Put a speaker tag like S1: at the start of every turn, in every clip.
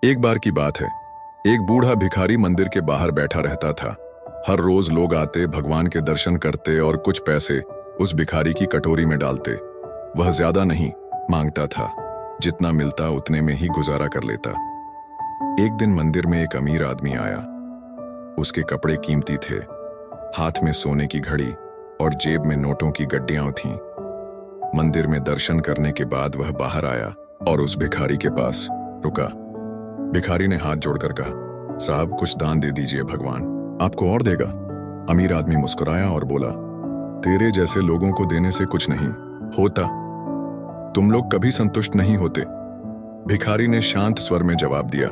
S1: एक बार की बात है। एक बूढ़ा भिखारी मंदिर के बाहर बैठा रहता था। हर रोज लोग आते, भगवान के दर्शन करते और कुछ पैसे उस भिखारी की कटोरी में डालते। वह ज्यादा नहीं मांगता था, जितना मिलता उतने में ही गुजारा कर लेता। एक दिन मंदिर में एक अमीर आदमी आया। उसके कपड़े कीमती थे, हाथ में सोने की घड़ी और जेब में नोटों की गड्डियां थीं। मंदिर में दर्शन करने के बाद वह बाहर आया और उस भिखारी के पास रुका। भिखारी ने हाथ जोड़कर कहा, साहब कुछ दान दे दीजिए, भगवान आपको और देगा। अमीर आदमी मुस्कुराया और बोला, तेरे जैसे लोगों को देने से कुछ नहीं होता, तुम लोग कभी संतुष्ट नहीं होते। भिखारी ने शांत स्वर में जवाब दिया,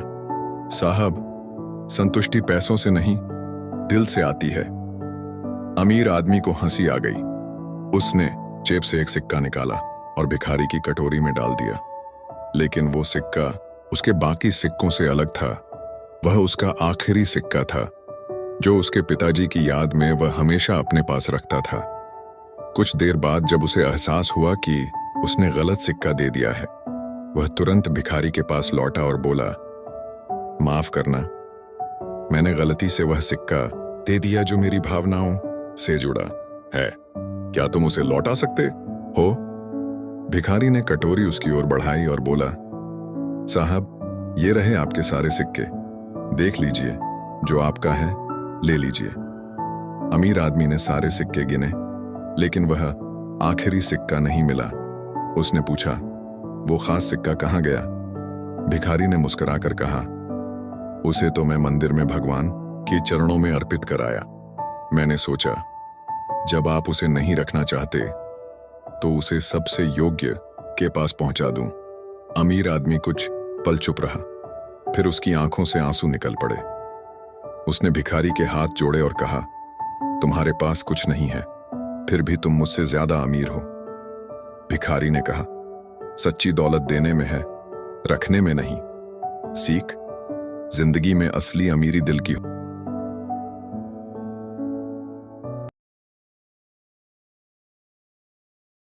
S1: साहब संतुष्टि पैसों से नहीं, दिल से आती है। अमीर आदमी को हंसी आ गई। उसने जेब से एक सिक्का निकाला और भिखारी की कटोरी में डाल दिया। लेकिन वो सिक्का उसके बाकी सिक्कों से अलग था। वह उसका आखिरी सिक्का था, जो उसके पिताजी की याद में वह हमेशा अपने पास रखता था। कुछ देर बाद जब उसे एहसास हुआ कि उसने गलत सिक्का दे दिया है, वह तुरंत भिखारी के पास लौटा और बोला, माफ करना, मैंने गलती से वह सिक्का दे दिया जो मेरी भावनाओं से जुड़ा है। क्या तुम उसे लौटा सकते हो? भिखारी ने कटोरी उसकी ओर बढ़ाई और बोला, साहब ये रहे आपके सारे सिक्के, देख लीजिए, जो आपका है ले लीजिए। अमीर आदमी ने सारे सिक्के गिने, लेकिन वह आखिरी सिक्का नहीं मिला। उसने पूछा, वो खास सिक्का कहाँ गया? भिखारी ने मुस्कुराकर कहा, उसे तो मैं मंदिर में भगवान के चरणों में अर्पित कराया। मैंने सोचा, जब आप उसे नहीं रखना चाहते तो उसे सबसे योग्य के पास पहुंचा दूं। अमीर आदमी कुछ पल चुप रहा, फिर उसकी आंखों से आंसू निकल पड़े। उसने भिखारी के हाथ जोड़े और कहा, तुम्हारे पास कुछ नहीं है, फिर भी तुम मुझसे ज्यादा अमीर हो। भिखारी ने कहा, सच्ची दौलत देने में है, रखने में नहीं। सीख, जिंदगी में असली अमीरी दिल की हो।